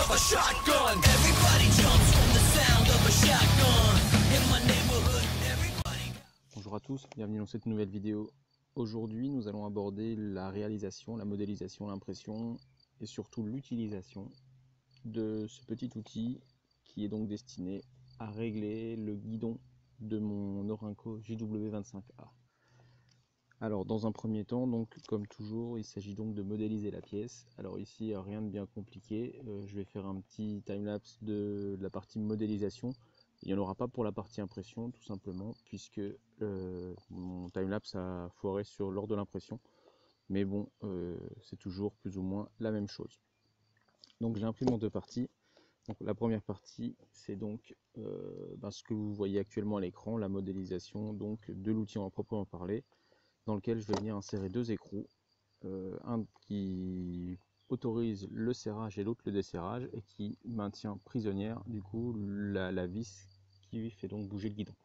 of a shotgun. Everybody jumps from the sound of a shotgun. In my neighborhood, everybody. Bonjour à tous, bienvenue dans cette nouvelle vidéo. Aujourd'hui, nous allons aborder la réalisation, la modélisation, l'impression et surtout l'utilisation de ce petit outil qui est donc destiné à régler le guidon de mon Norinco JW25A. Alors dans un premier temps, donc comme toujours, il s'agit donc de modéliser la pièce. Alors ici, rien de bien compliqué, je vais faire un petit timelapse de la partie modélisation. Il n'y en aura pas pour la partie impression, tout simplement, puisque mon timelapse a foiré lors de l'impression. Mais bon, c'est toujours plus ou moins la même chose. Donc j'imprime en deux parties. Donc, la première partie, c'est donc ce que vous voyez actuellement à l'écran, la modélisation donc, de l'outil en proprement parler, dans lequel je vais venir insérer deux écrous, un qui autorise le serrage et l'autre le desserrage, et qui maintient prisonnière du coup la vis qui fait donc bouger le guidon.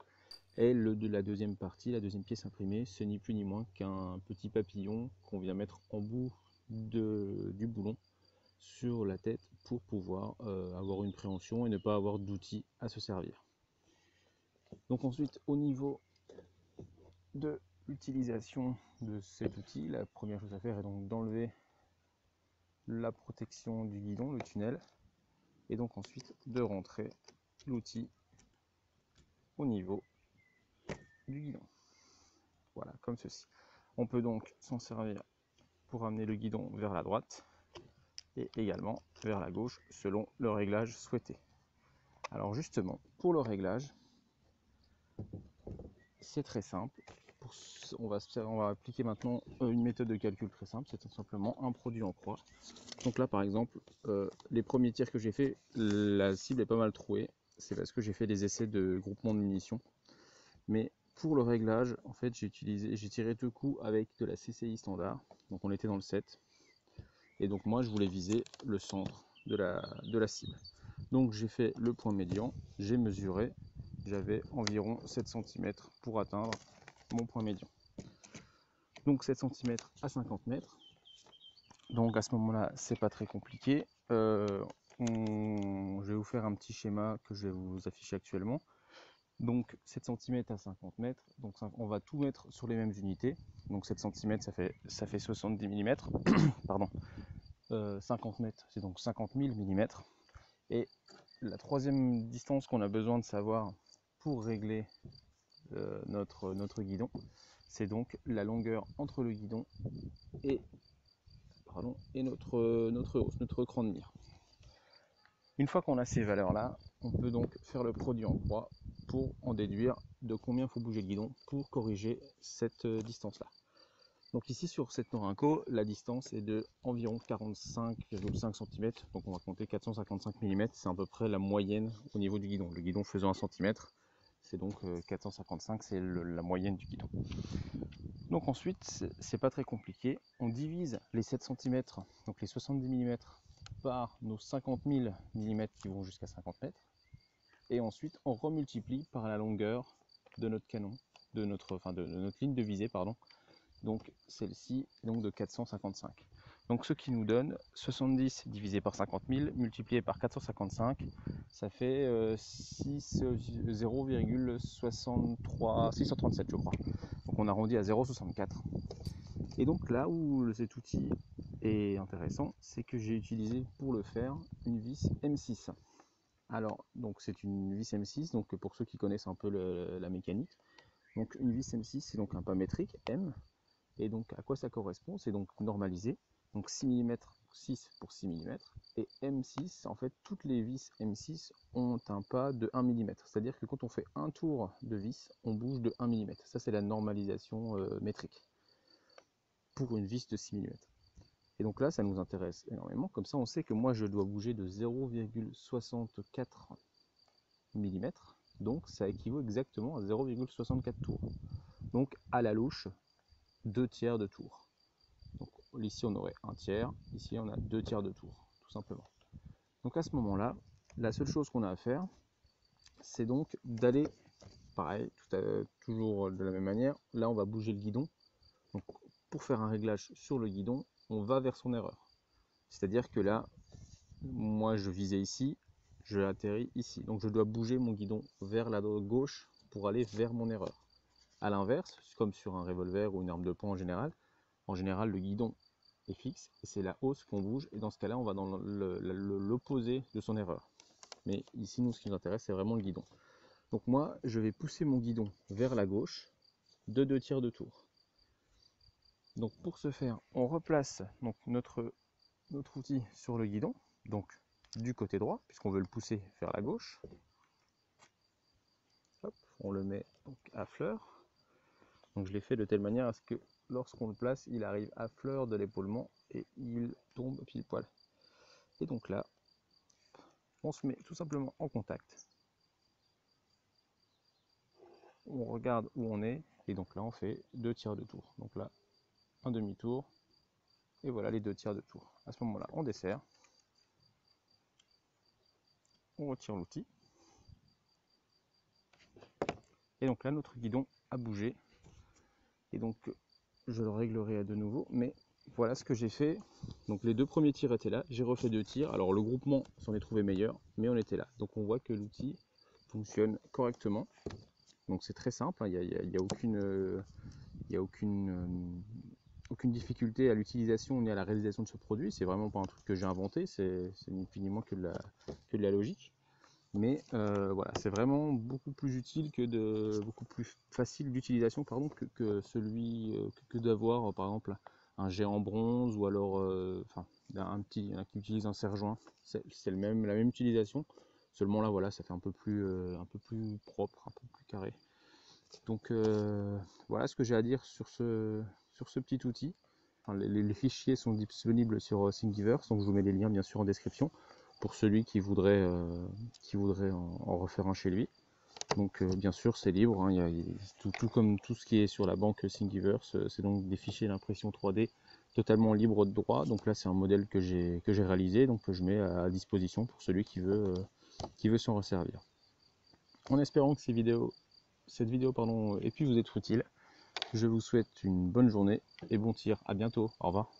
Et la deuxième partie, la deuxième pièce imprimée, ce n'est plus ni moins qu'un petit papillon qu'on vient mettre en bout du boulon sur la tête pour pouvoir avoir une préhension et ne pas avoir d'outils à se servir. Donc ensuite, au niveau de l'utilisation de cet outil, la première chose à faire est donc d'enlever la protection du guidon, le tunnel, et donc ensuite de rentrer l'outil au niveau du guidon. Voilà, comme ceci. On peut donc s'en servir pour amener le guidon vers la droite et également vers la gauche selon le réglage souhaité. Alors justement, pour le réglage, c'est très simple. On va appliquer maintenant une méthode de calcul très simple, c'est tout simplement un produit en croix. Donc là par exemple, les premiers tirs que j'ai fait, la cible est pas mal trouée. C'est parce que j'ai fait des essais de groupement de munitions. Mais pour le réglage, en fait j'ai tiré deux coups avec de la CCI standard. Donc on était dans le 7. Et donc moi je voulais viser le centre de la cible. Donc j'ai fait le point médian, j'ai mesuré, j'avais environ 7 cm pour atteindre mon point médian. Donc 7 cm à 50 mètres. Donc à ce moment-là, c'est pas très compliqué. Je vais vous faire un petit schéma que je vais vous afficher actuellement. Donc 7 cm à 50 mètres, donc on va tout mettre sur les mêmes unités. Donc 7 cm ça fait 70 mm. Pardon. 50 mètres, c'est donc 50 000 mm. Et la troisième distance qu'on a besoin de savoir pour régler notre guidon, c'est donc la longueur entre le guidon et notre cran de mire. Une fois qu'on a ces valeurs-là, on peut donc faire le produit en croix pour en déduire de combien il faut bouger le guidon pour corriger cette distance-là. Donc ici sur cette Norinco, la distance est de environ 45,5 cm, donc on va compter 455 mm, c'est à peu près la moyenne au niveau du guidon. Le guidon faisant 1 cm, c'est donc 455, c'est la moyenne du guidon. Donc ensuite, c'est pas très compliqué, on divise les 7 cm, donc les 70 mm, par nos 50 000 mm qui vont jusqu'à 50 mètres, et ensuite on remultiplie par la longueur de notre canon, de notre ligne de visée, pardon. Donc celle-ci est donc de 455. Donc ce qui nous donne 70 divisé par 50 000 multiplié par 455, ça fait 0,637 je crois. Donc on arrondit à 0,64. Et donc là où cet outil est intéressant, c'est que j'ai utilisé pour le faire une vis M6. Alors donc c'est une vis M6, donc pour ceux qui connaissent un peu la mécanique. Donc une vis M6 c'est donc un pas métrique M. Et donc à quoi ça correspond? C'est donc normalisé, donc 6 mm 6 pour 6 mm, et M6, en fait toutes les vis M6 ont un pas de 1 mm, c'est-à-dire que quand on fait un tour de vis, on bouge de 1 mm, ça c'est la normalisation métrique, pour une vis de 6 mm. Et donc là ça nous intéresse énormément, comme ça on sait que moi je dois bouger de 0,64 mm, donc ça équivaut exactement à 0,64 tours. Donc à la louche, 2 tiers de tour. Donc ici on aurait 1 tiers, ici on a 2 tiers de tour, tout simplement. Donc à ce moment-là, la seule chose qu'on a à faire, c'est donc d'aller, pareil, toujours de la même manière, là on va bouger le guidon. Donc pour faire un réglage sur le guidon, on va vers son erreur. C'est-à-dire que là, moi je visais ici, je atterris ici. Donc je dois bouger mon guidon vers la gauche pour aller vers mon erreur. A l'inverse, comme sur un revolver ou une arme de poing en général le guidon est fixe et c'est la hausse qu'on bouge, et dans ce cas-là on va dans l'opposé de son erreur. Mais ici nous ce qui nous intéresse c'est vraiment le guidon. Donc moi je vais pousser mon guidon vers la gauche de 2 tiers de tour. Donc pour ce faire on replace donc notre outil sur le guidon, donc du côté droit puisqu'on veut le pousser vers la gauche. Hop, on le met donc à fleur. Donc je l'ai fait de telle manière à ce que lorsqu'on le place, il arrive à fleur de l'épaulement et il tombe pile poil. Et donc là, on se met tout simplement en contact. On regarde où on est et donc là on fait 2 tiers de tour. Donc là, un demi-tour et voilà les 2 tiers de tour. À ce moment-là, on desserre, on retire l'outil et donc là notre guidon a bougé. Et donc je le réglerai à de nouveau, mais voilà ce que j'ai fait. Donc les 2 premiers tirs étaient là, j'ai refait 2 tirs. Alors le groupement s'en est trouvé meilleur, mais on était là. Donc on voit que l'outil fonctionne correctement. Donc c'est très simple, il n'y a aucune difficulté à l'utilisation ni à la réalisation de ce produit. C'est vraiment pas un truc que j'ai inventé, c'est ni plus ni moins que de la logique. Mais voilà, c'est vraiment beaucoup plus utile beaucoup plus facile d'utilisation que celui que d'avoir par exemple un jet en bronze ou alors un qui utilise un serre-joint. C'est la même utilisation, seulement là voilà, ça fait un peu plus propre, un peu plus carré. Donc voilà ce que j'ai à dire sur ce petit outil. Enfin, les fichiers sont disponibles sur Thingiverse, donc je vous mets les liens bien sûr en description pour celui qui voudrait en refaire un chez lui. Donc bien sûr c'est libre, hein, tout comme tout ce qui est sur la banque Thingiverse, c'est donc des fichiers d'impression 3D totalement libres de droit. Donc là c'est un modèle que j'ai réalisé, donc que je mets à disposition pour celui qui veut s'en resservir. En espérant que cette vidéo ait pu vous être utile, je vous souhaite une bonne journée et bon tir. À bientôt. Au revoir.